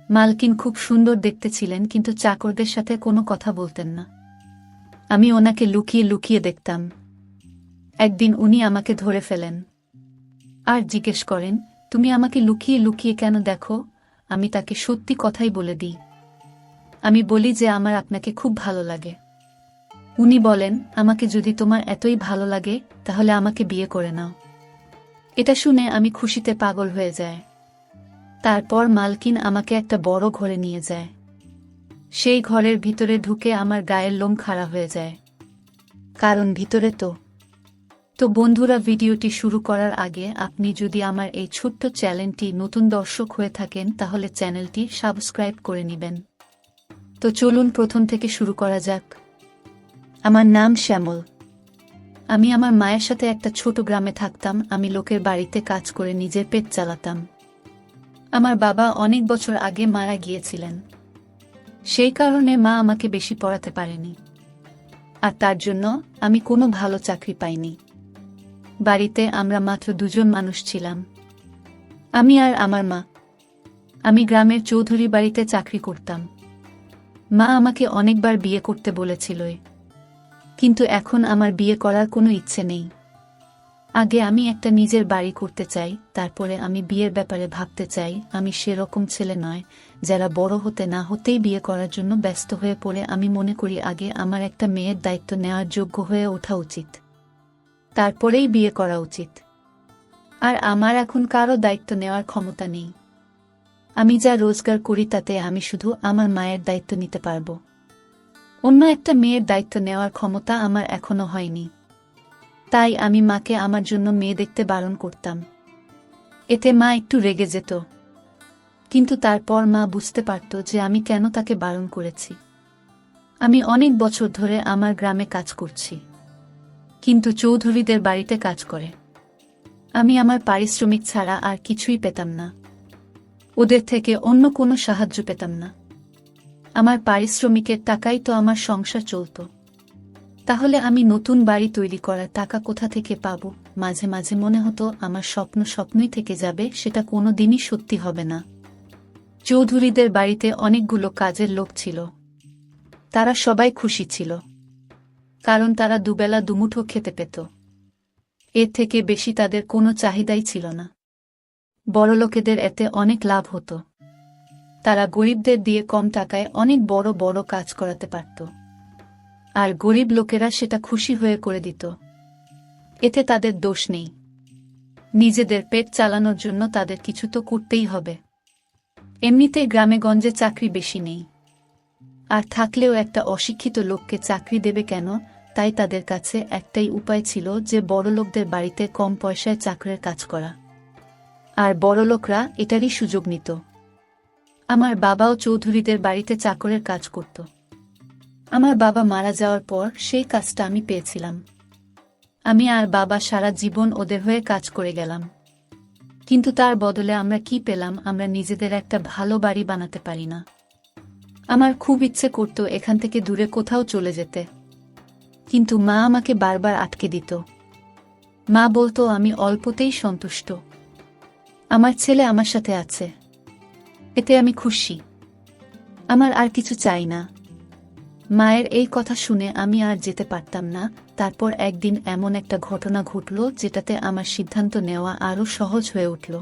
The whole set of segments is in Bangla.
মালকিন খুব সুন্দর দেখতে ছিলেন, কিন্তু চাকরদের সাথে কোনো কথা বলতেন না। আমি ওনাকে লুকিয়ে লুকিয়ে দেখতাম। একদিন উনি আমাকে ধরে ফেলেন আর জিজ্ঞেস করেন, তুমি আমাকে লুকিয়ে লুকিয়ে কেন দেখো? আমি তাকে সত্যি কথাই বলে দিই। আমি বলি যে আমার আপনাকে খুব ভালো লাগে। উনি বলেন, আমাকে যদি তোমার এতই ভালো লাগে তাহলে আমাকে বিয়ে করে নাও। এটা শুনে আমি খুশিতে পাগল হয়ে যায়। তারপর মালকিন আমাকে একটা বড় ঘরে নিয়ে যায়। সেই ঘরের ভিতরে ঢুকে আমার গায়ের লোম খাড়া হয়ে যায়, কারণ ভিতরে তো বন্ধুরা, ভিডিওটি শুরু করার আগে আপনি যদি আমার এই ছোট্ট চ্যানেলটি নতুন দর্শক হয়ে থাকেন তাহলে চ্যানেলটি সাবস্ক্রাইব করে নেবেন। তো চলুন প্রথম থেকে শুরু করা যাক। আমার নাম শ্যামল। আমি আমার মায়ের সাথে একটা ছোট গ্রামে থাকতাম। আমি লোকের বাড়িতে কাজ করে নিজের পেট চালাতাম। আমার বাবা অনেক বছর আগে মারা গিয়েছিলেন। সেই কারণে মা আমাকে বেশি পড়াতে পারেনি, আর তার জন্য আমি কোনো ভালো চাকরি পাইনি। বাড়িতে আমরা মাত্র দুজন মানুষ ছিলাম, আমি আর আমার মা। আমি গ্রামের চৌধুরী বাড়িতে চাকরি করতাম। মা আমাকে অনেকবার বিয়ে করতে বলেছিল, কিন্তু এখন আমার বিয়ে করার কোনো ইচ্ছে নেই। আগে আমি একটা নিজের বাড়ি করতে চাই, তারপরে আমি বিয়ের ব্যাপারে ভাবতে চাই। আমি সেরকম ছেলে নয় যারা বড় হতে না হতেই বিয়ে করার জন্য ব্যস্ত হয়ে পড়ে। আমি মনে করি আগে আমার একটা মেয়ের দায়িত্ব নেওয়ার যোগ্য হয়ে ওঠা উচিত, তারপরেই বিয়ে করা উচিত। আর আমার এখন কারো দায়িত্ব নেওয়ার ক্ষমতা নেই। আমি যা রোজগার করি তাতে আমি শুধু আমার মায়ের দায়িত্ব নিতে পারবো। অন্য একটা মেয়ের দায়িত্ব নেওয়ার ক্ষমতা আমার এখনো হয়নি। তাই আমি মাকে আমার জন্য মেয়ে দেখতে বারণ করতাম। এতে মা একটু রেগে যেত, কিন্তু তারপর মা বুঝতে পারত যে আমি কেন তাকে বারণ করেছি। আমি অনেক বছর ধরে আমার গ্রামে কাজ করছি, কিন্তু চৌধুরীদের বাড়িতে কাজ করে আমি আমার পারিশ্রমিক ছাড়া আর কিছুই পেতাম না। ওদের থেকে অন্য কোনো সাহায্য পেতাম না। আমার পারিশ্রমিকের টাকাই তো আমার সংসার চলত। তাহলে আমি নতুন বাড়ি তৈরি করার টাকা কোথা থেকে পাব? মাঝে মাঝে মনে হতো আমার স্বপ্ন স্বপ্নই থেকে যাবে, সেটা কোনো দিনই সত্যি হবে না। চৌধুরীদের বাড়িতে অনেকগুলো কাজের লোক ছিল। তারা সবাই খুশি ছিল, কারণ তারা দুবেলা দুমুঠো খেতে পেত। এর থেকে বেশি তাদের কোনো চাহিদাই ছিল না। বড়লোকেদের এতে অনেক লাভ হতো। তারা গরিবদের দিয়ে কম টাকায় অনেক বড় বড় কাজ করাতে পারত, আর গরিব লোকেরা সেটা খুশি হয়ে করে দিত। এতে তাদের দোষ নেই। নিজেদের পেট চালানোর জন্য তাদের কিছু তো করতেই হবে। এমনিতেই গ্রামে গঞ্জে চাকরি বেশি নেই, আর থাকলেও একটা অশিক্ষিত লোককে চাকরি দেবে কেন? তাই তাদের কাছে একটাই উপায় ছিল যে বড়লোকদের বাড়িতে কম পয়সায় চাকরের কাজ করা, আর বড়লোকরা এটারই সুযোগ নিত। আমার বাবাও চৌধুরীদের বাড়িতে চাকরের কাজ করত। আমার বাবা মারা যাওয়ার পর সেই কাজটা আমি পেয়েছিলাম। আমি আর বাবা সারা জীবন ওদের হয়ে কাজ করে গেলাম, কিন্তু তার বদলে আমরা কি পেলাম? আমরা নিজেদের একটা ভালো বাড়ি বানাতে পারি না। আমার খুব ইচ্ছে করত এখান থেকে দূরে কোথাও চলে যেতে, কিন্তু মা আমাকে বারবার আটকে দিত। মা বলতো আমি অল্পতেই সন্তুষ্ট, আমার ছেলে আমার সাথে আছে, এতে আমি খুশি, আমার আর কিছু চাই না। মায়ের এই কথা শুনে আমি আর যেতে পারতাম না। তারপর একদিন এমন একটা ঘটনা ঘটল যেটাতে আমার সিদ্ধান্ত নেওয়া আরও সহজ হয়ে উঠল।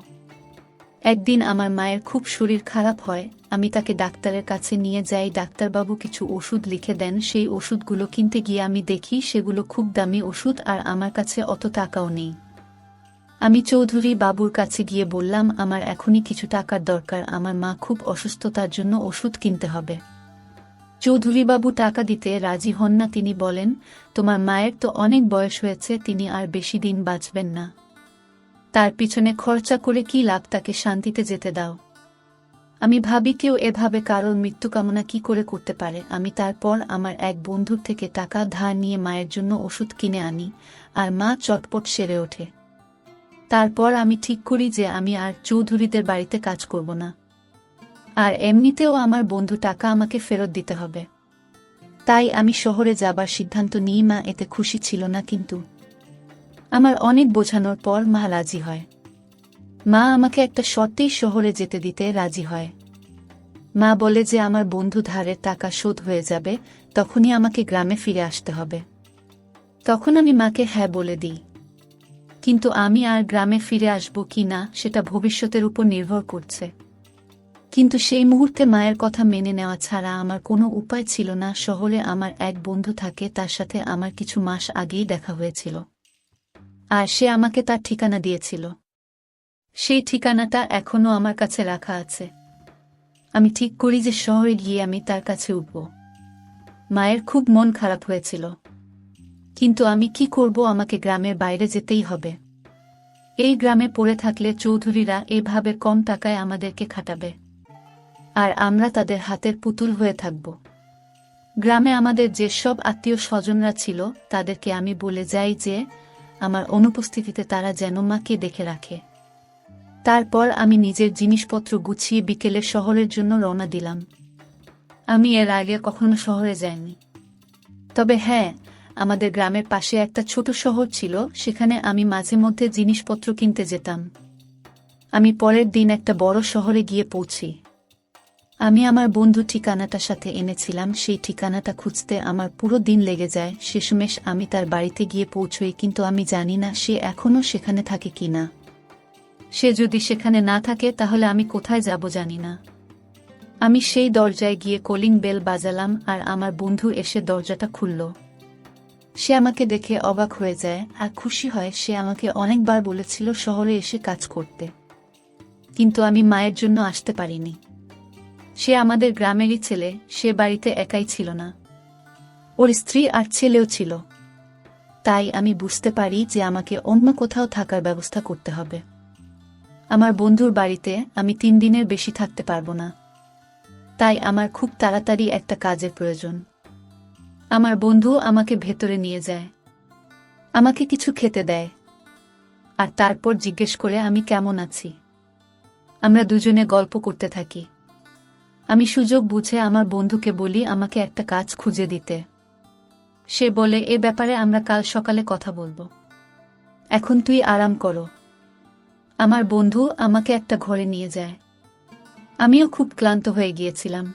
একদিন আমার মায়ের খুব শরীর খারাপ হয়। আমি তাকে ডাক্তারের কাছে নিয়ে যাই। ডাক্তারবাবু কিছু ওষুধ লিখে দেন। সেই ওষুধগুলো কিনতে গিয়ে আমি দেখি সেগুলো খুব দামি ওষুধ, আর আমার কাছে অত টাকাও নেই। আমি চৌধুরী বাবুর কাছে গিয়ে বললাম, আমার এখনই কিছু টাকার দরকার, আমার মা খুব অসুস্থ, তার জন্য ওষুধ কিনতে হবে। চৌধুরীবাবু টাকা দিতে রাজি হন না। তিনি বলেন, তোমার মায়ের তো অনেক বয়স হয়েছে, তিনি আর বেশি দিন বাঁচবেন না, তার পিছনে খরচা করে কি লাভ? তাকে শান্তিতে যেতে দাও। আমি ভাবি, কেউ এভাবে কারোর মৃত্যু কামনা কি করে করতে পারে? আমি তারপর আমার এক বন্ধুর থেকে টাকা ধার নিয়ে মায়ের জন্য ওষুধ কিনে আনি, আর মা চটপট সেরে ওঠে। তারপর আমি ঠিক করি যে আমি আর চৌধুরীদের বাড়িতে কাজ করব না, আর এমনিতেও আমার বন্ধু টাকা আমাকে ফেরত দিতে হবে। তাই আমি শহরে যাবার সিদ্ধান্ত নিই। মা এতে খুশি ছিল না, কিন্তু আমার অনেক বোঝানোর পর মা রাজি হয়। মা আমাকে একটা শর্তেই শহরে যেতে দিতে রাজি হয়। মা বলে যে আমার বন্ধু ধারের টাকা শোধ হয়ে যাবে, তখনই আমাকে গ্রামে ফিরে আসতে হবে। তখন আমি মাকে হ্যাঁ বলে দিই, কিন্তু আমি আর গ্রামে ফিরে আসব কি না সেটা ভবিষ্যতের উপর নির্ভর করছে। কিন্তু সেই মুহূর্তে মায়ের কথা মেনে নেওয়া ছাড়া আমার কোনো উপায় ছিল না। শহরে আমার এক বন্ধু থাকে, তার সাথে আমার কিছু মাস আগেই দেখা হয়েছিল, আর সে আমাকে তার ঠিকানা দিয়েছিল। সেই ঠিকানাটা এখনো আমার কাছে রাখা আছে। আমি ঠিক করি যে শহরে গিয়ে আমি তার কাছে উঠব। মায়ের খুব মন খারাপ হয়েছিল, কিন্তু আমি কি করব, আমাকে গ্রামের বাইরে যেতেই হবে। এই গ্রামে পড়ে থাকলে চৌধুরীরা এভাবে কম টাকায় আমাদেরকে খাটাবে, আর আমরা তাদের হাতের পুতুল হয়ে থাকব। গ্রামে আমাদের যে সব আত্মীয় স্বজনরা ছিল তাদেরকে আমি বলে যাই যে আমার অনুপস্থিতিতে তারা যেন মাকে দেখে রাখে। তারপর আমি নিজের জিনিসপত্র গুছিয়ে বিকেলে শহরের জন্য রওনা দিলাম। আমি এর আগে কখনো শহরে যাইনি, তবে হ্যাঁ, আমাদের গ্রামের পাশে একটা ছোট শহর ছিল, সেখানে আমি মাঝে মধ্যে জিনিসপত্র কিনতে যেতাম। আমি পরের দিন একটা বড় শহরে গিয়ে পৌঁছি। আমি আমার বন্ধু ঠিকানাটার সাথে এনেছিলাম, সেই ঠিকানাটা খুঁজতে আমার পুরো দিন লেগে যায়। শেষমেশ আমি তার বাড়িতে গিয়ে পৌঁছই, কিন্তু আমি জানি না সে এখনও সেখানে থাকে কিনা। সে যদি সেখানে না থাকে তাহলে আমি কোথায় যাব জানি না। আমি সেই দরজায় গিয়ে কলিং বেল বাজালাম, আর আমার বন্ধু এসে দরজাটা খুলল। সে আমাকে দেখে অবাক হয়ে যায় আর খুশি হয়। সে আমাকে অনেকবার বলেছিল শহরে এসে কাজ করতে, কিন্তু আমি মায়ের জন্য আসতে পারিনি। সে আমাদের গ্রামেরই ছেলে, সে বাড়িতে একাই ছিল না, ওর স্ত্রী আর ছেলেও ছিল। তাই আমি বুঝতে পারি যে আমাকে অন্য কোথাও থাকার ব্যবস্থা করতে হবে। আমার বন্ধুর বাড়িতে আমি 3 দিনের বেশি থাকতে পারবো না, তাই আমার খুব তাড়াতাড়ি একটা কাজের প্রয়োজন। আমার বন্ধু আমাকে ভেতরে নিয়ে যায়, আমাকে কিছু খেতে দেয়, আর তারপর জিজ্ঞেস করে আমি কেমন আছি। আমরা দুজনে গল্প করতে থাকি। আমি সুযোগ বুঝে আমার বন্ধুকে বলি আমাকে একটা কাজ খুঁজে দিতে। সে বলে এ ব্যাপারে আমরা কাল সকালে কথা বলবো, এখন তুই আরাম করো। আমার বন্ধু আমাকে একটা ঘরে নিয়ে যায়। আমিও খুব ক্লান্ত হয়ে গিয়েছিলাম,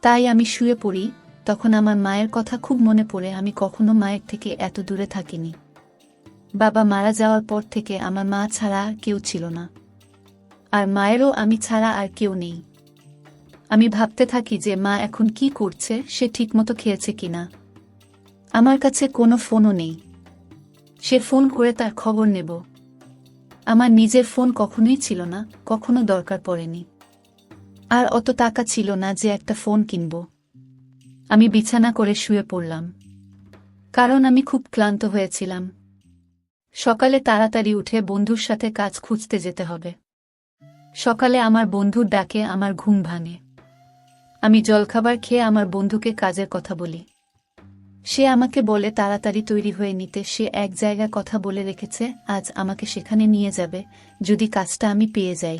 তাই আমি শুয়ে পড়ি। তখন আমার মায়ের কথা খুব মনে পড়ে। আমি কখনো মায়ের থেকে এত দূরে থাকিনি। বাবা মারা যাওয়ার পর থেকে আমার মা ছাড়া আর কেউ ছিল না, আর মায়েরও আমি ছাড়া আর কেউ নেই। আমি ভাবতে থাকি যে মা এখন কি করছে, সে ঠিকমতো খেয়েছে কিনা। আমার কাছে কোনো ফোনও নেই, সে ফোন করে তার খবর নেব। আমার নিজের ফোন কখনোই ছিল না, কখনো দরকার পড়েনি, আর অত টাকা ছিল না যে একটা ফোন কিনব। আমি বিছানা করে শুয়ে পড়লাম, কারণ আমি খুব ক্লান্ত হয়েছিলাম। সকালে তাড়াতাড়ি উঠে বন্ধুর সাথে কাজ খুঁজতে যেতে হবে। সকালে আমার বন্ধুর ডাকে আমার ঘুম ভাঙে। আমি জলখাবার খেয়ে আমার বন্ধুকে কাজের কথা বলি। সে আমাকে বলে তাড়াতাড়ি তৈরি হয়ে নিতে। সে এক জায়গায় কথা বলে রেখেছে, আজ আমাকে সেখানে নিয়ে যাবে। যদি কাজটা আমি পেয়ে যাই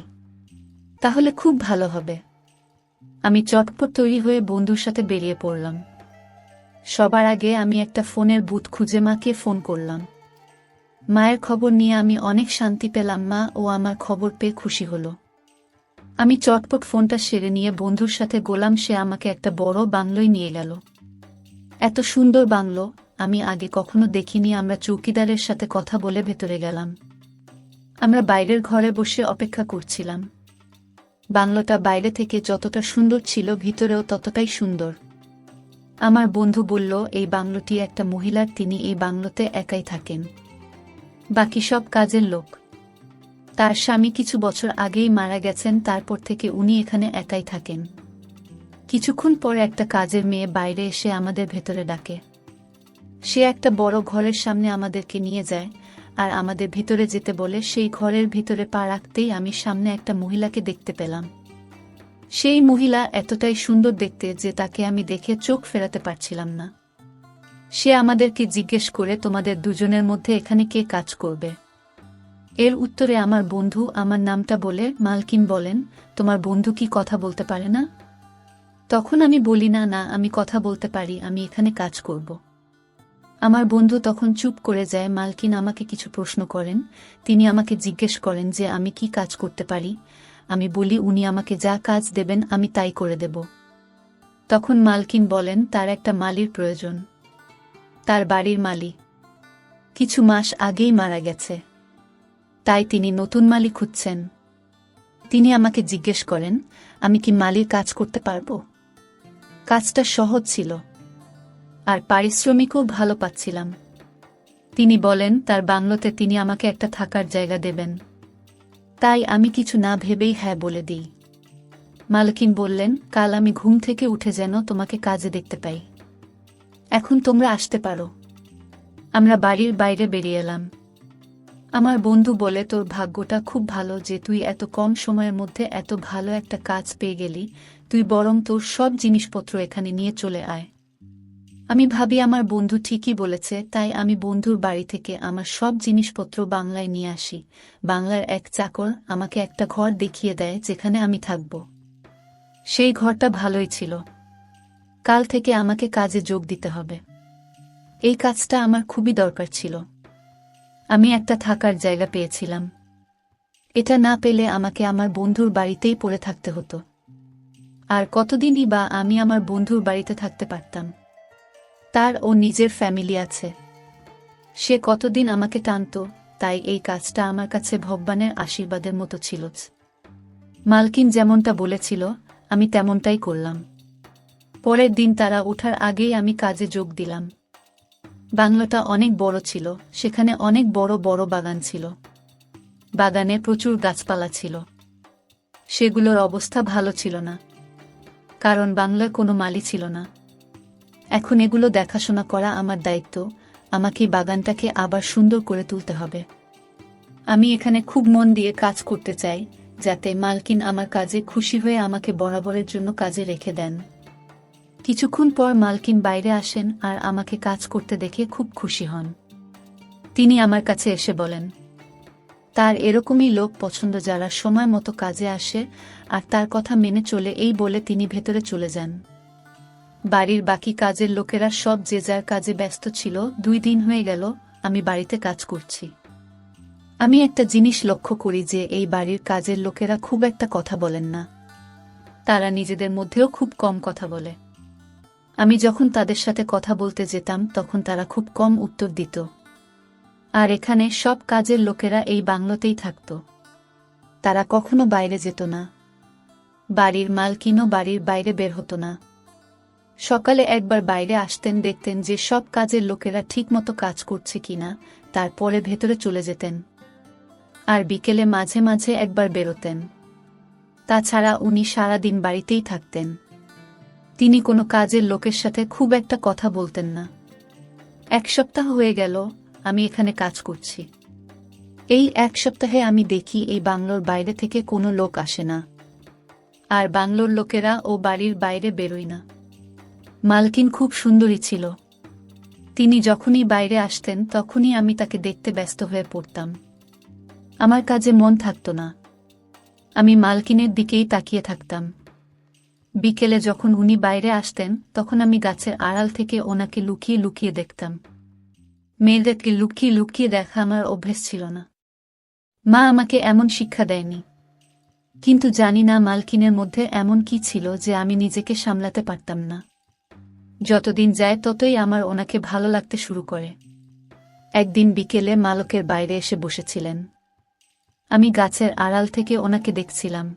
তাহলে খুব ভালো হবে। আমি চটপট তৈরি হয়ে বন্ধুর সাথে বেরিয়ে পড়লাম। সবার আগে আমি একটা ফোনের বুথ খুঁজে মাকে ফোন করলাম। মায়ের খবর নিয়ে আমি অনেক শান্তি পেলাম। মা ও আমার খবর পেয়ে খুশি হলো। আমি চটপট ফোনটা সেরে নিয়ে বন্ধুর সাথে গোলাম। সে আমাকে একটা বড় বাংলোয় নিয়ে গেল। এত সুন্দর বাংলো আমি আগে কখনো দেখিনি। আমরা চৌকিদারের সাথে কথা বলে ভেতরে গেলাম। আমরা বাইরের ঘরে বসে অপেক্ষা করছিলাম। বাংলোটা বাইরে থেকে যতটা সুন্দর ছিল, ভিতরেও ততটাই সুন্দর। আমার বন্ধু বলল এই বাংলোটি একটা মহিলার, তিনি এই বাংলোতে একাই থাকেন, বাকি সব কাজের লোক। তার স্বামী কিছু বছর আগেই মারা গেছেন, তারপর থেকে উনি এখানে একাই থাকেন। কিছুক্ষণ পরে একটা কাজের মেয়ে বাইরে এসে আমাদের ভেতরে ডাকে। সে একটা বড় ঘরের সামনে আমাদেরকে নিয়ে যায় আর আমাদের ভিতরে যেতে বলে। সেই ঘরের ভিতরে পা রাখতেই আমি সামনে একটা মহিলাকে দেখতে পেলাম। সেই মহিলা এতটাই সুন্দর দেখতে যে তাকে আমি দেখে চোখ ফেরাতে পারছিলাম না। সে আমাদেরকে জিজ্ঞেস করে তোমাদের দুজনের মধ্যে এখানে কে কাজ করবে। এর উত্তরে আমার বন্ধু আমার নামটা বলে মালকিন বলেন, তোমার বন্ধু কি কথা বলতে পারে না? তখন আমি বলি না না, আমি কথা বলতে পারি, আমি এখানে কাজ করব। আমার বন্ধু তখন চুপ করে যায়। মালকিন আমাকে কিছু প্রশ্ন করেন। তিনি আমাকে জিজ্ঞেস করেন যে আমি কি কাজ করতে পারি। আমি বলি উনি আমাকে যা কাজ দেবেন আমি তাই করে দেব। তখন মালকিন বলেন তার একটা মালির প্রয়োজন। তার বাড়ির মালি কিছু মাস আগেই মারা গেছে, তাই তিনি নতুন মালি খুঁজছেন। তিনি আমাকে জিজ্ঞেস করেন আমি কি মালির কাজ করতে পারবো। কাজটা সহজ ছিল আর পারিশ্রমিকও ভালো পাচ্ছিলাম। তিনি বলেন তার বাংলোতে তিনি আমাকে একটা থাকার জায়গা দেবেন। তাই আমি কিছু না ভেবেই হ্যাঁ বলে দিই। মালকিন বললেন কাল আমি ঘুম থেকে উঠে যেন তোমাকে কাজে দেখতে পাই। এখন তোমরা আসতে পারো। আমরা বাড়ির বাইরে বেরিয়ে এলাম। আমার বন্ধু বলে তোর ভাগ্যটা খুব ভালো যে তুই এত কম সময়ের মধ্যে এত ভালো একটা কাজ পেয়ে গেলি। তুই বরং তোর সব জিনিসপত্র এখানে নিয়ে চলে আয়। আমি ভাবি আমার বন্ধু ঠিকই বলেছে, তাই আমি বন্ধুর বাড়ি থেকে আমার সব জিনিসপত্র বাংলায় নিয়ে আসি। বাংলার এক চাকর আমাকে একটা ঘর দেখিয়ে দেয় যেখানে আমি থাকব। সেই ঘরটা ভালোই ছিল। কাল থেকে আমাকে কাজে যোগ দিতে হবে। এই কাজটা আমার খুবই দরকার ছিল। আমি একটা থাকার জায়গা পেয়েছিলাম। এটা না পেলে আমাকে আমার বন্ধুর বাড়িতেই পড়ে থাকতে হতো। আর কতদিনই বা আমি আমার বন্ধুর বাড়িতে থাকতে পারতাম। তার ও নিজের ফ্যামিলি আছে। সে কতদিন আমাকে টানত, তাই এই কাজটা আমার কাছে ভগবানের আশীর্বাদের মতো ছিল। মালকিন যেমনটা বলেছিল আমি তেমনটাই করলাম। পরের দিন তারা ওঠার আগেই আমি কাজে যোগ দিলাম। বাংলোটা অনেক বড় ছিল, সেখানে অনেক বড় বড় বাগান ছিল। বাগানে প্রচুর গাছপালা ছিল। সেগুলোর অবস্থা ভালো ছিল না, কারণ বাংলায় কোনো মালি ছিল না। এখন এগুলো দেখাশোনা করা আমার দায়িত্ব। আমাকে বাগানটাকে আবার সুন্দর করে তুলতে হবে। আমি এখানে খুব মন দিয়ে কাজ করতে চাই, যাতে মালকিন আমার কাজে খুশি হয়ে আমাকে বরাবরের জন্য কাজে রেখে দেন। কিছুক্ষণ পর মালকিন বাইরে আসেন আর আমাকে কাজ করতে দেখে খুব খুশি হন। তিনি আমার কাছে এসে বলেন তার এরকমই লোক পছন্দ যারা সময় মতো কাজে আসে আর তার কথা মেনে চলে। এই বলে তিনি ভেতরে চলে যান। বাড়ির বাকি কাজের লোকেরা সব যে যার কাজে ব্যস্ত ছিল। 2 দিন হয়ে গেল আমি বাড়িতে কাজ করছি। আমি একটা জিনিস লক্ষ্য করি যে এই বাড়ির কাজের লোকেরা খুব একটা কথা বলেন না। তারা নিজেদের মধ্যেও খুব কম কথা বলে। আমি যখন তাদের সাথে কথা বলতে যেতাম তখন তারা খুব কম উত্তর দিত। আর এখানে সব কাজের লোকেরা এই বাংলোতেই থাকত। তারা কখনো বাইরে যেত না। বাড়ির মালকিনও বাড়ির বাইরে বের হতো না। সকালে একবার বাইরে আসতেন, দেখতেন যে সব কাজের লোকেরা ঠিকমতো কাজ করছে কিনা, তারপরে ভেতরে চলে যেতেন। আর বিকেলে মাঝে মাঝে একবার বেরোতেন। তাছাড়া উনি সারাদিন বাড়িতেই থাকতেন। তিনি কোনো কাজের লোকের সাথে খুব একটা কথা বলতেন না। 1 সপ্তাহ হয়ে গেল আমি এখানে কাজ করছি। এই 1 সপ্তাহে আমি দেখি এই বাংলোর বাইরে থেকে কোনো লোক আসে না। আর বাংলোর লোকেরা ও বাড়ির বাইরে বেরোয় না। মালকিন খুব সুন্দরী ছিল। তিনি যখনই বাইরে আসতেন তখনই আমি তাকে দেখতে ব্যস্ত হয়ে পড়তাম। আমার কাজে মন থাকত না। আমি মালকিনের দিকেই তাকিয়ে থাকতাম। বিকেলে যখন উনি বাইরে আসতেন তখন আমি গাছের আড়াল থেকে ওনাকে লুকিয়ে লুকিয়ে দেখতাম। মেয়েদেরকে লুকিয়ে লুকিয়ে দেখা আমার অভ্যেস ছিল না। মা আমাকে এমন শিক্ষা দেয়নি। কিন্তু জানি না মালকিনের মধ্যে এমন কি ছিল যে আমি নিজেকে সামলাতে পারতাম না। যতদিন যায় ততই আমার ওনাকে ভালো লাগতে শুরু করে। একদিন বিকেলে মালকের বাইরে এসে বসেছিলেন। আমি গাছের আড়াল থেকে ওনাকে দেখছিলাম।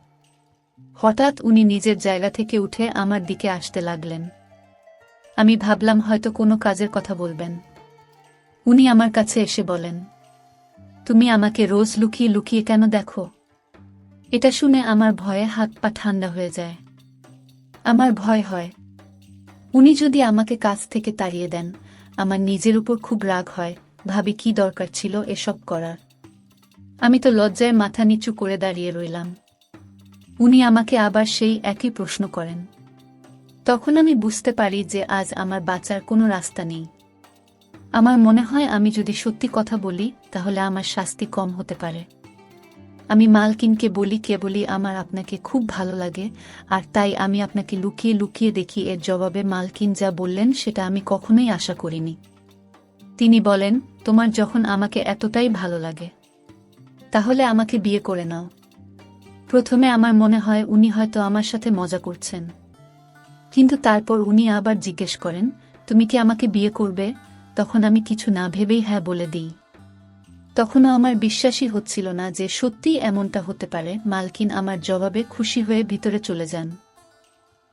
হঠাৎ উনি নিজের জায়গা থেকে উঠে আমার দিকে আসতে লাগলেন। আমি ভাবলাম হয়তো কোনো কাজের কথা বলবেন। উনি আমার কাছে এসে বলেন, তুমি আমাকে রোজ লুকিয়ে লুকিয়ে কেন দেখো? এটা শুনে আমার ভয়ে হাত পা ঠান্ডা হয়ে যায়। আমার ভয় হয় উনি যদি আমাকে কাজ থেকে তাড়িয়ে দেন। আমার নিজের উপর খুব রাগ হয়। ভাবি কি দরকার ছিল এসব করার। আমি তো লজ্জায় মাথা নিচু করে দাঁড়িয়ে রইলাম। উনি আমাকে আবার সেই একই প্রশ্ন করেন। তখন আমি বুঝতে পারি যে আজ আমার বাঁচার কোনো রাস্তা নেই। আমার মনে হয় আমি যদি সত্যি কথা বলি তাহলে আমার শাস্তি কম হতে পারে। আমি মালকিনকে বলি কেবলই আমার আপনাকে খুব ভালো লাগে, আর তাই আমি আপনাকে লুকিয়ে লুকিয়ে দেখি। এর জবাবে মালকিন যা বললেন সেটা আমি কখনোই আশা করিনি। তিনি বলেন, তোমার যখন আমাকে এতটাই ভালো লাগে তাহলে আমাকে বিয়ে করে নাও। প্রথমে আমার মনে হয় উনি হয়তো আমার সাথে মজা করছেন, কিন্তু তারপর উনি আবার জিজ্ঞেস করেন, তুমি কি আমাকে বিয়ে করবে? তখন আমি কিছু না ভেবেই হ্যাঁ বলে দিই। তখনও আমার বিশ্বাসই হচ্ছিল না যে সত্যিই এমনটা হতে পারে। মালকিন আমার জবাবে খুশি হয়ে ভিতরে চলে যান।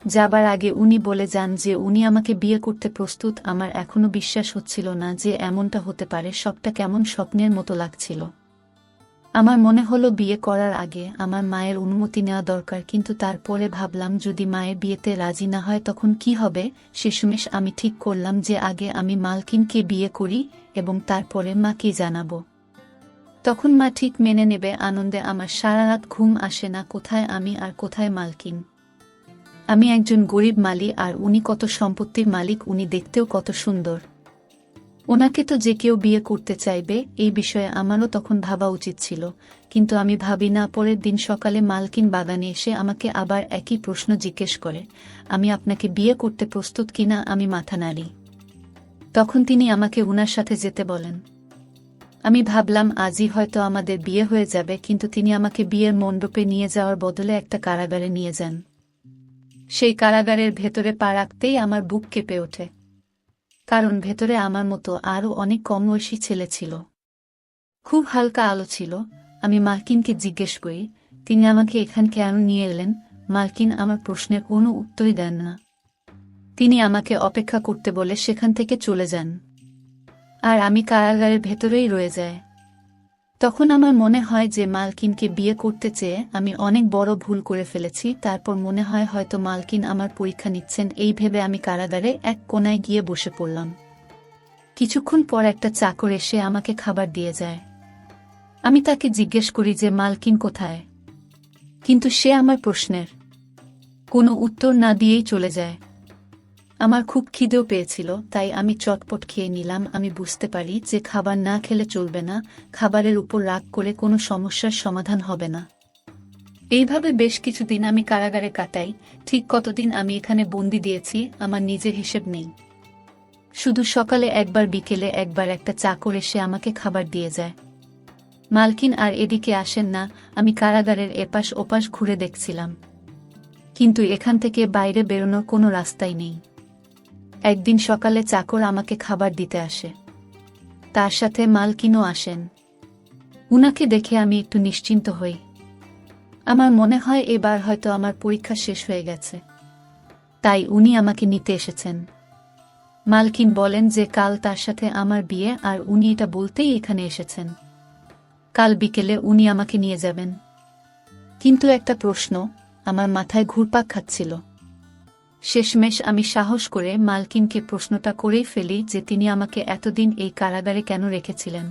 যাবার আগে উনি বলে যান যে উনি আমাকে বিয়ে করতে প্রস্তুত। আমার এখনো বিশ্বাস হচ্ছিল না যে এমনটা হতে পারে। সবটা কেমন স্বপ্নের মতো লাগছিল। আমার মনে হলো বিয়ে করার আগে আমার মায়ের অনুমতি নেওয়া দরকার, কিন্তু তারপরে ভাবলাম যদি মায়ের বিয়েতে রাজি না হয় তখন কি হবে। শেষমেশ আমি ঠিক করলাম যে আগে আমি মালকিনকে বিয়ে করি এবং তারপরে মাকে জানাবো। তখন মা ঠিক মেনে নেবে। আনন্দে আমার সারা রাত ঘুম আসে না। কোথায় আমি আর কোথায় মালকিন? আমি একজন গরিব মালি আর উনি কত সম্পত্তির মালিক। উনি দেখতেও কত সুন্দর। ওনাকে তো যে কেউ বিয়ে করতে চাইবে, এই বিষয়ে আমারও তখন ভাবা উচিত ছিল, কিন্তু আমি ভাবি না। পরের দিন সকালে মালকিন বাগানে এসে আমাকে আবার একই প্রশ্ন জিজ্ঞেস করে, আমি আপনাকে বিয়ে করতে প্রস্তুত কিনা? আমি মাথা নাড়ি। তখন তিনি আমাকে উনার সাথে যেতে বলেন। আমি ভাবলাম আজই হয়তো আমাদের বিয়ে হয়ে যাবে, কিন্তু তিনি আমাকে বিয়ের মণ্ডপে নিয়ে যাওয়ার বদলে একটা কারাগারে নিয়ে যান। সেই কারাগারের ভেতরে পা রাখতেই আমার বুক কেঁপে ওঠে, কারণ ভেতরে আমার মতো আরও অনেক কম বয়সী ছেলে ছিল। খুব হালকা আলো ছিল। আমি মালকিনকে জিজ্ঞেস করি, তিনি আমাকে এখানে কেন নিয়ে এলেন? মালকিন আমার প্রশ্নের কোনো উত্তরই দেন না। তিনি আমাকে অপেক্ষা করতে বলে সেখান থেকে চলে যান, আর আমি কারাগারের ভেতরেই রয়ে যাই। তখন আমার মনে হয় যে মালকিনকে বিয়ে করতে চেয়ে আমি অনেক বড় ভুল করে ফেলেছি। তারপর মনে হয় হয়তো মালকিন আমার পরীক্ষা নিচ্ছেন। এই ভেবে আমি কারাগারে এক কোণায় গিয়ে বসে পড়লাম। কিছুক্ষণ পর একটা চাকর এসে আমাকে খাবার দিয়ে যায়। আমি তাকে জিজ্ঞেস করি যে মালকিন কোথায়, কিন্তু সে আমার প্রশ্নের কোনো উত্তর না দিয়েই চলে যায়। আমার খুব খিদেও পেয়েছিল, তাই আমি চটপট খেয়ে নিলাম। আমি বুঝতে পারি যে খাবার না খেলে চলবে না। খাবারের উপর রাগ করে কোনো সমস্যার সমাধান হবে না। এইভাবে বেশ কিছুদিন আমি কারাগারে কাটাই। ঠিক কতদিন আমি এখানে বন্দি দিয়েছি আমার নিজের হিসেব নেই। শুধু সকালে একবার, বিকেলে একবার একটা চাকর এসে আমাকে খাবার দিয়ে যায়। মালকিন আর এদিকে আসেন না। আমি কারাগারের এপাশ ওপাশ ঘুরে দেখছিলাম, কিন্তু এখান থেকে বাইরে বেরোনোর কোনো রাস্তাই নেই। একদিন সকালে চাকর আমাকে খাবার দিতে আসে, তার সাথে মালকিনও আসেন। উনাকে দেখে আমি একটু নিশ্চিন্ত হই। আমার মনে হয় এবার হয়তো আমার পরীক্ষা শেষ হয়ে গেছে, তাই উনি আমাকে নিতে এসেছেন। মালকিন বলেন যে কাল তার সাথে আমার বিয়ে, আর উনি এটা বলতেই এখানে এসেছেন। কাল বিকেলে উনি আমাকে নিয়ে যাবেন। কিন্তু একটা প্রশ্ন আমার মাথায় ঘুরপাক খাচ্ছিল। শেষমেশ আমি সাহস করে মালকিনকে প্রশ্নটা করেই ফেলি যে তিনি আমাকে এতদিন এই কারাগারে কেন রেখেছিলেন,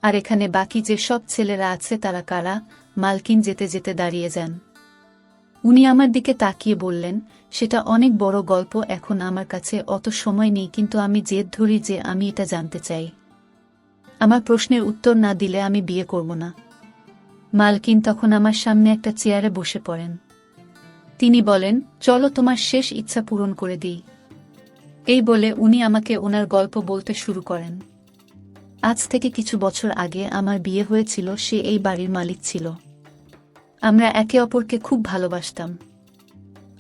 আর এখানে বাকি যে সব ছেলেরা আছে তারা কারা? মালকিন যেতে যেতে দাঁড়িয়ে যান। উনি আমার দিকে তাকিয়ে বললেন, সেটা অনেক বড় গল্প, এখন আমার কাছে অত সময় নেই, কিন্তু আমি জেদ ধরি যে আমি এটা জানতে চাই। আমার প্রশ্নের উত্তর না দিলে আমি বিয়ে করব না। মালকিন তখন আমার সামনে একটা চেয়ারে বসে পড়েন। তিনি বলেন, চলো তোমার শেষ ইচ্ছা পূরণ করে দিই। এই বলে উনি আমাকে ওনার গল্প বলতে শুরু করেন। আজ থেকে কিছু বছর আগে আমার বিয়ে হয়েছিল। সে এই বাড়ির মালিক ছিল। আমরা একে অপরকে খুব ভালোবাসতাম।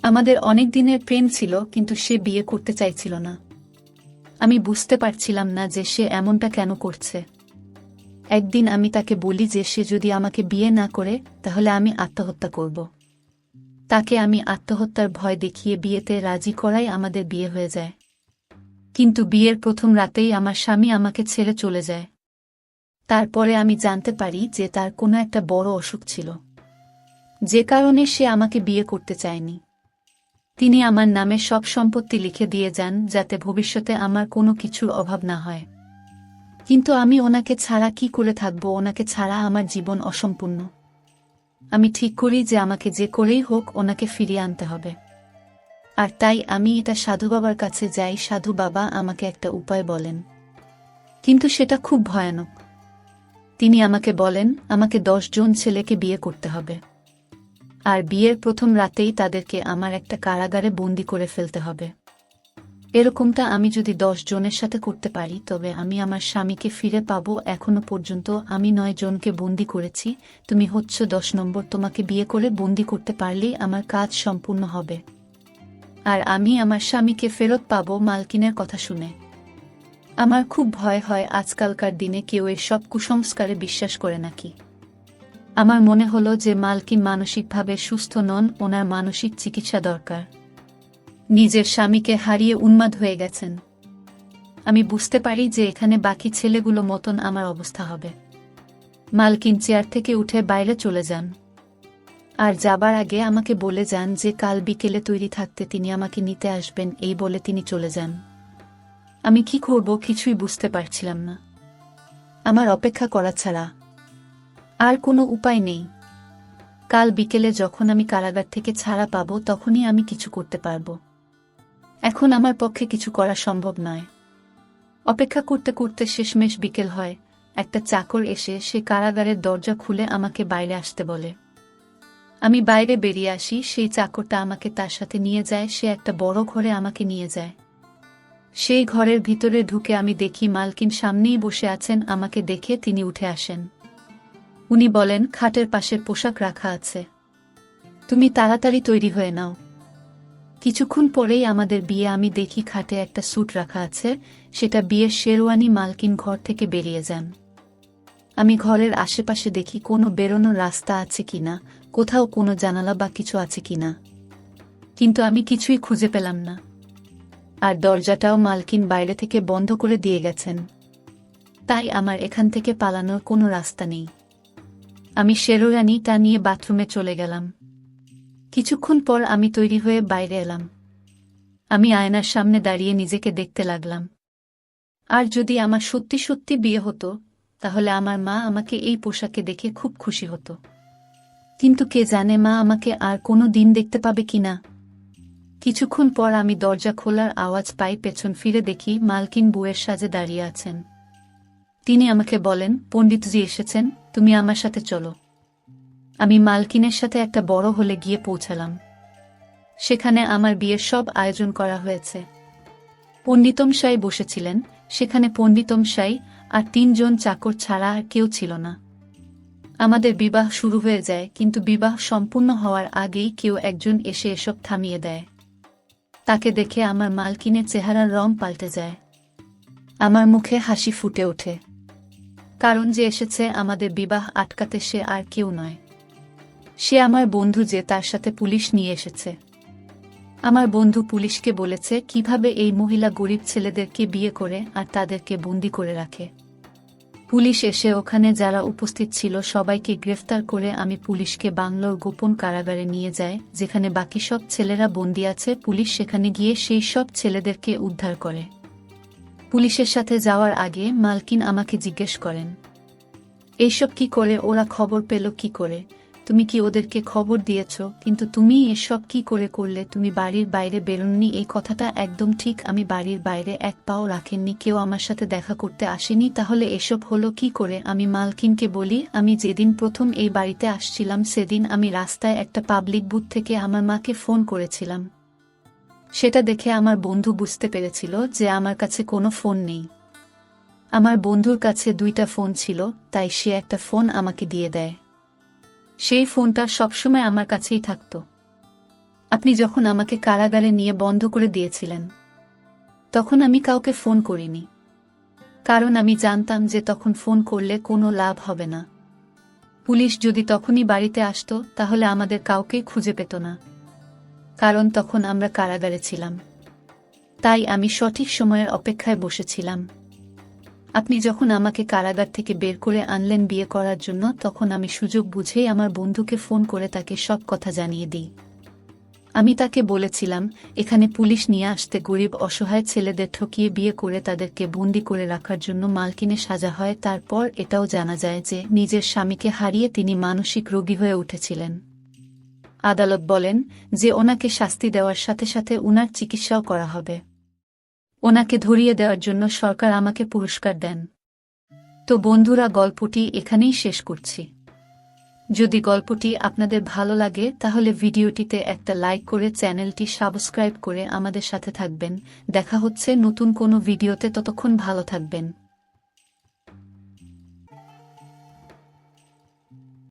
আমাদের অনেক দিনের প্রেম ছিল, কিন্তু সে বিয়ে করতে চাইছিল না। আমি বুঝতে পারছিলাম না যে সে এমনটা কেন করছে। একদিন আমি তাকে বলি যে সে যদি আমাকে বিয়ে না করে তাহলে আমি আত্মহত্যা করব। তাকে আমি আত্মহত্যার ভয় দেখিয়ে বিয়েতে রাজি করাই আমাদের বিয়ে হয়ে যায়। কিন্তু বিয়ের প্রথম রাতেই আমার স্বামী আমাকে ছেড়ে চলে যায়। তারপরে আমি জানতে পারি যে তার কোনো একটা বড় অসুখ ছিল, যে কারণে সে আমাকে বিয়ে করতে চায়নি। তিনি আমার নামে সব সম্পত্তি লিখে দিয়ে যান যাতে ভবিষ্যতে আমার কোনো কিছুর অভাব না হয়। কিন্তু আমি ওনাকে ছাড়া কি করে থাকবো? ওনাকে ছাড়া আমার জীবন অসম্পূর্ণ। আমি ঠিক করি যে আমাকে যে করেই হোক ওনাকে ফিরিয়ে আনতে হবে। আর তাই আমি এটা সাধু বাবার কাছে যাই। সাধু বাবা আমাকে একটা উপায় বলেন, কিন্তু সেটা খুব ভয়ানক। তিনি আমাকে বলেন আমাকে 10 জন ছেলেকে বিয়ে করতে হবে, আর বিয়ের প্রথম রাতেই তাদেরকে আমার একটা কারাগারে বন্দি করে ফেলতে হবে। এরকমটা আমি যদি 10 জনের সাথে করতে পারি তবে আমি আমার স্বামীকে ফিরে পাবো। এখনো পর্যন্ত আমি 9 জনকে বন্দি করেছি, তুমি হচ্ছ 10 নম্বর। তোমাকে বিয়ে করে বন্দি করতে পারলেই আমার কাজ সম্পূর্ণ হবে, আর আমি আমার স্বামীকে ফেরত পাবো। মালকিনের কথা শুনে আমার খুব ভয় হয়, আজকালকার দিনে কেউ এসব কুসংস্কারে বিশ্বাস করে নাকি। আমার মনে হলো যে মালকিন মানসিকভাবে সুস্থ নন, ওনার মানসিক চিকিৎসা দরকার। নিজের স্বামীকে হারিয়ে উন্মাদ হয়ে গেছেন। আমি বুঝতে পারি যে এখানে বাকি ছেলেগুলো মতন আমার অবস্থা হবে। মালকিন চেয়ার থেকে উঠে বাইরে চলে যান, আর যাবার আগে আমাকে বলে যান যে কাল বিকেলে তৈরি থাকতে তিনি আমাকে নিতে আসবেন। এই বলে তিনি চলে যান। আমি কি করব কিছুই বুঝতে পারছিলাম না। আমার অপেক্ষা করা ছাড়া আর কোনো উপায় নেই। কাল বিকেলে যখন আমি কারাগার থেকে ছাড়া পাব তখনই আমি কিছু করতে পারব। এখন আমার পক্ষে কিছু করা সম্ভব নয়। অপেক্ষা করতে করতে শেষমেশ বিকেল হয়। একটা চাকর এসে সে কারাগারের দরজা খুলে আমাকে বাইরে আসতে বলে। আমি বাইরে বেরিয়ে আসি। সেই চাকরটা আমাকে তার সাথে নিয়ে যায়। সে একটা বড় ঘরে আমাকে নিয়ে যায়। সেই ঘরের ভিতরে ঢুকে আমি দেখি মালকিন সামনেই বসে আছেন। আমাকে দেখে তিনি উঠে আসেন। উনি বলেন, খাটের পাশের পোশাক রাখা আছে, তুমি তাড়াতাড়ি তৈরি হয়ে নাও। কিছুক্ষণ পরেই আমাদের বিয়ে। আমি দেখি খাটে একটা স্যুট রাখা আছে, সেটা বিয়ের শেরওয়ানি। মালকিন ঘর থেকে বেরিয়ে যান। আমি ঘরের আশেপাশে দেখি কোনো বেরোনোর রাস্তা আছে কিনা, কোথাও কোনো জানালা বা কিছু আছে কিনা, কিন্তু আমি কিছুই খুঁজে পেলাম না। আর দরজাটাও মালকিন বাইরে থেকে বন্ধ করে দিয়ে গেছেন। তাই আমার এখান থেকে পালানোর কোনো রাস্তা নেই। আমি শেরওয়ানিটা নিয়ে বাথরুমে চলে গেলাম। কিছুক্ষণ পর আমি তৈরি হয়ে বাইরে এলাম। আমি আয়নার সামনে দাঁড়িয়ে নিজেকে দেখতে লাগলাম। আর যদি আমার সত্যি সত্যি বিয়ে হতো তাহলে আমার মা আমাকে এই পোশাকে দেখে খুব খুশি হতো। কিন্তু কে জানে মা আমাকে আর কোনো দিন দেখতে পাবে কিনা। কিছুক্ষণ পর আমি দরজা খোলার আওয়াজ পাই। পেছন ফিরে দেখি মালকিন বউয়ের সাজে দাঁড়িয়ে আছেন। তিনি আমাকে বলেন, পণ্ডিতজি এসেছেন, তুমি আমার সাথে চলো। আমি মালকিনের সাথে একটা বড় হলে গিয়ে পৌঁছালাম। সেখানে আমার বিয়ের সব আয়োজন করা হয়েছে। পণ্ডিতমশাই বসেছিলেন। সেখানে পণ্ডিতমশাই আর 3 জন চাকর ছাড়া আর কেউ ছিল না। আমাদের বিবাহ শুরু হয়ে যায়, কিন্তু বিবাহ সম্পূর্ণ হওয়ার আগেই কেউ একজন এসে এসব থামিয়ে দেয়। তাকে দেখে আমার মালকিনের চেহারার রং পাল্টে যায়। আমার মুখে হাসি ফুটে ওঠে, কারণ যে এসেছে আমাদের বিবাহ আটকাতে সে আর কেউ নয়, সে আমার বন্ধু, যে তার সাথে পুলিশ নিয়ে এসেছে। আমার বন্ধু পুলিশকে বলেছে কিভাবে এই মহিলা গরিব ছেলেদেরকে বিয়ে করে আর তাদেরকে বন্দি করে রাখে। পুলিশ এসে ওখানে যারা উপস্থিত ছিল সবাইকে গ্রেফতার করে আমি পুলিশকে বাংলোর গোপন কারাগারে নিয়ে যায়, যেখানে বাকি সব ছেলেরা বন্দি আছে। পুলিশ সেখানে গিয়ে সেই সব ছেলেদেরকে উদ্ধার করে। পুলিশের সাথে যাওয়ার আগে মালকিন আমাকে জিজ্ঞেস করেন, এইসব কি করে, ওরা খবর পেল কি করে, তুমি কি ওদেরকে খবর দিয়েছ, কিন্তু তুমি এসব কি করে করলে, তুমি বাড়ির বাইরে বেরোননি। এই কথাটা একদম ঠিক, আমি বাড়ির বাইরে এক পাও রাখেননি, কেউ আমার সাথে দেখা করতে আসেনি, তাহলে এসব হলো কি করে। আমি মালকিনকে বলি, আমি যেদিন প্রথম এই বাড়িতে আসছিলাম সেদিন আমি রাস্তায় একটা পাবলিক বুথ থেকে আমার মাকে ফোন করেছিলাম। সেটা দেখে আমার বন্ধু বুঝতে পেরেছিল যে আমার কাছে কোনো ফোন নেই। আমার বন্ধুর কাছে 2টা ফোন ছিল, তাই সে একটা ফোন আমাকে দিয়ে দেয়। সেই ফোনটা সবসময় আমার কাছেই থাকত। আপনি যখন আমাকে কারাগারে নিয়ে বন্ধ করে দিয়েছিলেন তখন আমি কাউকে ফোন করিনি, কারণ আমি জানতাম যে তখন ফোন করলে কোনো লাভ হবে না। পুলিশ যদি তখনই বাড়িতে আসতো তাহলে আমাদের কাউকেই খুঁজে পেত না, কারণ তখন আমরা কারাগারে ছিলাম। তাই আমি সঠিক সময়ের অপেক্ষায় বসেছিলাম। আপনি যখন আমাকে কারাগার থেকে বের করে আনলেন বিয়ে করার জন্য, তখন আমি সুযোগ বুঝেই আমার বন্ধুকে ফোন করে তাকে সব কথা জানিয়ে দিই। আমি তাকে বলেছিলাম এখানে পুলিশ নিয়ে আসতে গরিব অসহায় ছেলেদের ঠকিয়ে বিয়ে করে তাদেরকে বন্দি করে রাখার জন্য মালকিনে সাজা হয়। তারপর এটাও জানা যায় যে নিজের স্বামীকে হারিয়ে তিনি মানসিক রোগী হয়ে উঠেছিলেন। আদালত বলেন যে ওনাকে শাস্তি দেওয়ার সাথে সাথে উনার চিকিৎসাও করা হবে। ওনাকে ধরিয়ে দেওয়ার জন্য সরকার আমাকে পুরস্কার দেন। তো বন্ধুরা, গল্পটি এখানেই শেষ করছি। যদি গল্পটি আপনাদের ভালো লাগে তাহলে ভিডিওটিতে একটা লাইক করে চ্যানেলটি সাবস্ক্রাইব করে আমাদের সাথে থাকবেন। দেখা হচ্ছে নতুন কোনো ভিডিওতে, ততক্ষণ ভালো থাকবেন।